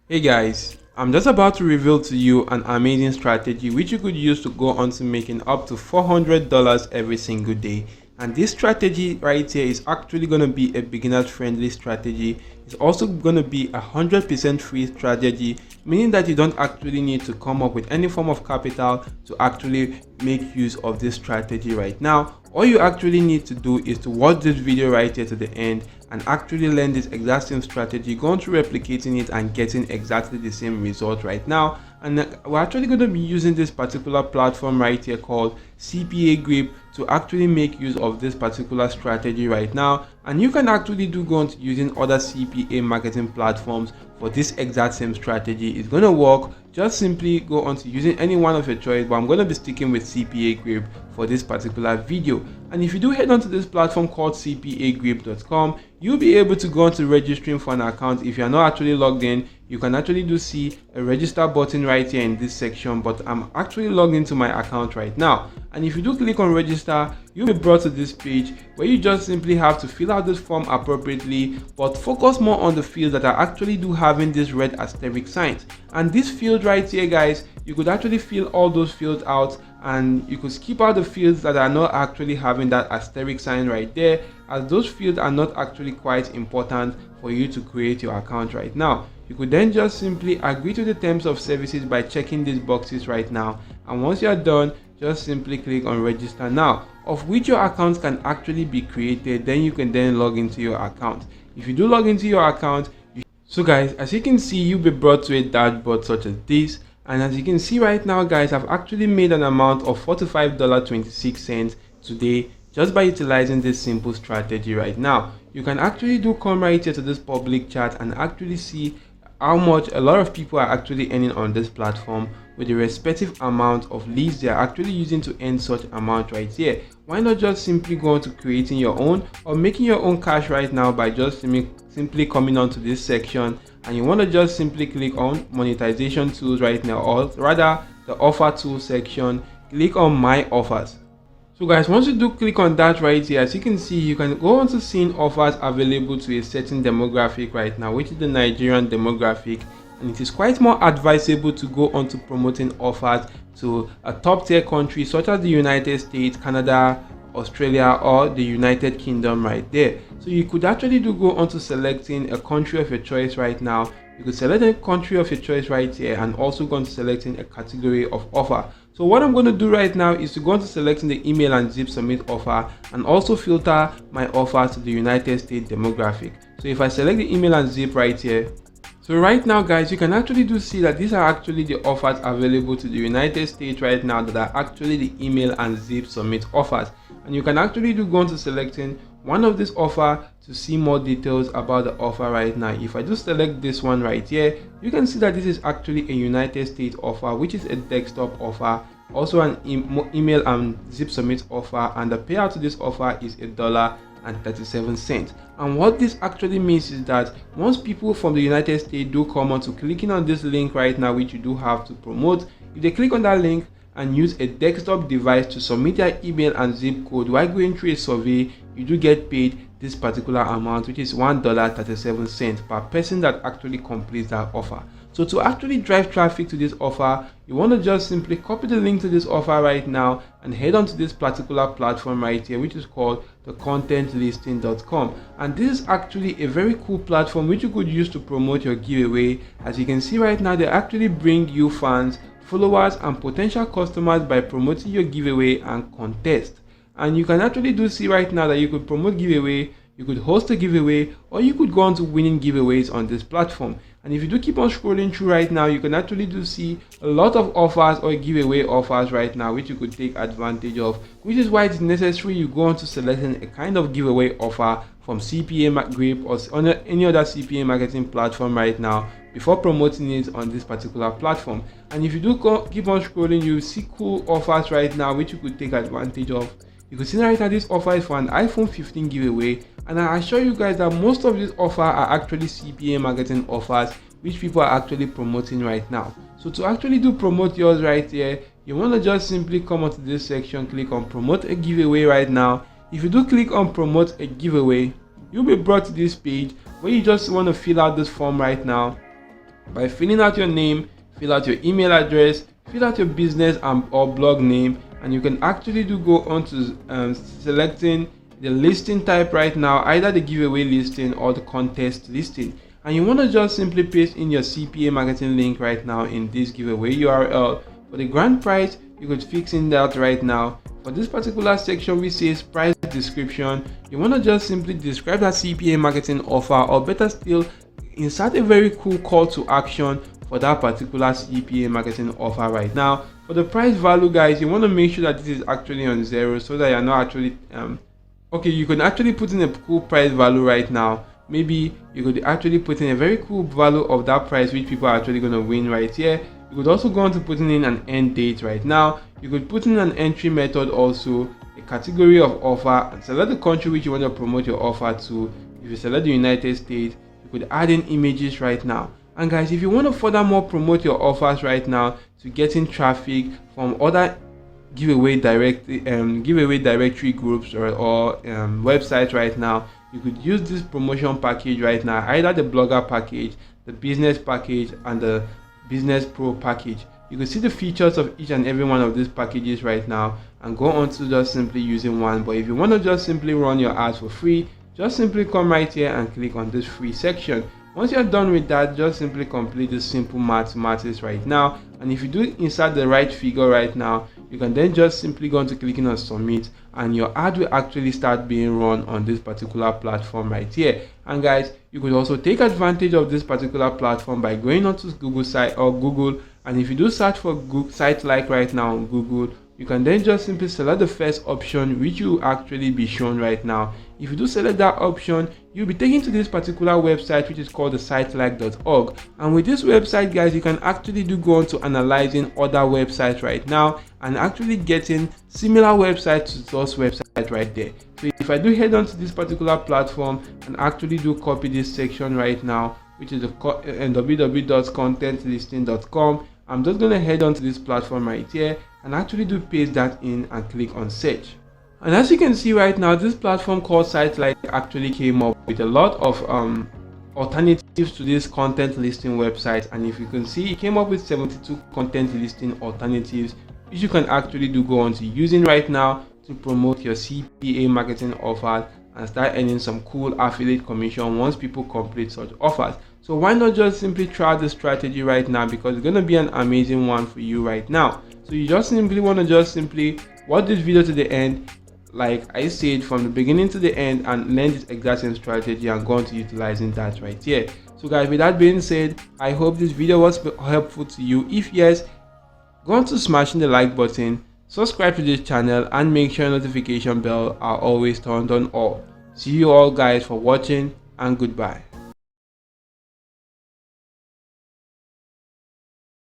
Hey guys, I'm just about to reveal to you an amazing strategy which you could use to go on to making up to $400 every single day. And this strategy right here is actually going to be a beginner friendly strategy. It's also going to be 100% free strategy, meaning that you don't actually need to come up with any form of capital to actually make use of this strategy right now. All you actually need to do is to watch this video right here to the end and actually learn this exact same strategy, going through replicating it and getting exactly the same result right now. And we're actually going to be using this particular platform right here called CPAGrip to actually make use of this particular strategy right now. And you can actually go on to using other CPA marketing platforms for this exact same strategy. It's going to work. Just simply go on to using any one of your choice, but I'm going to be sticking with CPAGrip for this particular video. And if you do head onto this platform called CPAGrip.com, you'll be able to go on to registering for an account. If you're not actually logged in, you can actually see a register button right here in this section, but I'm actually logged into my account right now. And if you do click on register, you'll be brought to this page where you just simply have to fill out this form appropriately, but focus more on the fields that are actually having this red asterisk signs. And this field right here, guys, you could actually fill all those fields out, and you could skip out the fields that are not actually having that asterisk sign right there, as those fields are not actually quite important for you to create your account right now. You could then just simply agree to the terms of services by checking these boxes right now, and once you're done, just simply click on register now, of which your account can actually be created. Then you can then log into your account. If you do log into your account, so guys, as you can see, you'll be brought to a dashboard such as this. And as you can see right now, guys, I've actually made an amount of $45.26 today just by utilizing this simple strategy right now. You can actually come right here to this public chat and actually see how much a lot of people are actually earning on this platform with the respective amount of leads they are actually using to earn such amount right here. Why not just simply go on to creating your own or making your own cash right now by just simply coming onto this section, and you want to just simply click on monetization tools right now, or rather the offer tool section. Click on my offers. So guys, once you do click on that right here, as you can see, you can go on to seeing offers available to a certain demographic right now, which is the Nigerian demographic. And it is quite more advisable to go on to promoting offers to a top tier country such as the United States, Canada, Australia, or the United Kingdom right there. So you could actually go on to selecting a country of your choice right now. You could select a country of your choice right here, and also go on to selecting a category of offer. So what I'm going to do right now is to go on to selecting the email and zip submit offer, and also filter my offer to the United States demographic. So if I select the email and zip right here, so right now, guys, you can actually see that these are actually the offers available to the United States right now that are actually the email and zip submit offers. And you can actually go on to selecting one of this offer to see more details about the offer right now. If I just select this one right here, you can see that this is actually a United States offer, which is a desktop offer, also an email and zip submit offer, and the payout to this offer is $1.37. And what this actually means is that once people from the United States do come on to clicking on this link right now, which you do have to promote, if they click on that link and use a desktop device to submit their email and zip code while going through a survey, you do get paid this particular amount, which is $1.37 per person that actually completes that offer. So to actually drive traffic to this offer, you want to just simply copy the link to this offer right now and head on to this particular platform right here, which is called the contentlisting.com. And this is actually a very cool platform which you could use to promote your giveaway. As you can see right now, they actually bring you fans, followers, and potential customers by promoting your giveaway and contest. And you can actually see right now that you could promote giveaway, you could host a giveaway, or you could go on to winning giveaways on this platform. And if you do keep on scrolling through right now, you can actually see a lot of offers or giveaway offers right now which you could take advantage of, which is why it's necessary you go on to selecting a kind of giveaway offer from CPAGrip or on any other CPA marketing platform right now before promoting it on this particular platform. And if you do keep on scrolling, you see cool offers right now which you could take advantage of. You can see right now this offer is for an iPhone 15 giveaway, and I assure you guys that most of these offers are actually CPA marketing offers which people are actually promoting right now. So to actually promote yours right here, you want to just simply come onto this section, click on promote a giveaway right now. If you do click on promote a giveaway, you'll be brought to this page where you just want to fill out this form right now. by filling out your name, fill out your email address, fill out your business or blog name, and you can actually go on to selecting the listing type right now, either the giveaway listing or the contest listing. And you want to just simply paste in your CPA marketing link right now in this giveaway URL. For the grand prize, you could fix in that right now. For this particular section which says price description, you want to just simply describe that CPA marketing offer, or better still, insert a very cool call to action for that particular CPA marketing offer right now. For the price value, guys, you want to make sure that this is actually on 0, so that you're not actually okay, you can actually put in a cool price value right now. Maybe you could actually put in a very cool value of that price which people are actually going to win right here. You could also go on to putting in an end date right now. You could put in an entry method, also a category of offer, and select the country which you want to promote your offer to. If you select the United States, you could add in images right now. And guys, if you want to furthermore promote your offers right now to getting traffic from other giveaway directory groups or websites right now, you could use this promotion package right now, either the blogger package, the business package, and the business pro package. You can see the features of each and every one of these packages right now and go on to just simply using one. But if you want to just simply run your ads for free, just simply come right here and click on this free section. Once you're done with that, just simply complete this simple mathematics right now. And if you do insert the right figure right now, you can then just simply go on to clicking on submit, and your ad will actually start being run on this particular platform right here. And guys, you could also take advantage of this particular platform by going onto Google site or Google, and if you do search for Google site like right now on Google, you can then just simply select the first option which will actually be shown right now. If you do select that option, you'll be taken to this particular website which is called the sitelike.org. And with this website, guys, you can actually go on to analyzing other websites right now and actually getting similar websites to those websites right there. So if I do head on to this particular platform and actually do copy this section right now, which is the www.contentlisting.com, I'm just going to head on to this platform right here and actually do paste that in and click on search. And as you can see right now, this platform called SiteLike actually came up with a lot of alternatives to this content listing website. And if you can see, it came up with 72 content listing alternatives which you can actually go on to using right now to promote your CPA marketing offers and start earning some cool affiliate commission once people complete such offers. So why not just simply try the strategy right now, because it's going to be an amazing one for you right now. So you just simply want to just simply watch this video to the end, like I said, from the beginning to the end, and learn this exact same strategy and go on to utilizing that right here. So guys, with that being said, I hope this video was helpful to you. If yes, go on to smashing the like button, subscribe to this channel, and make sure notification bell are always turned on all. See you all guys for watching, and goodbye.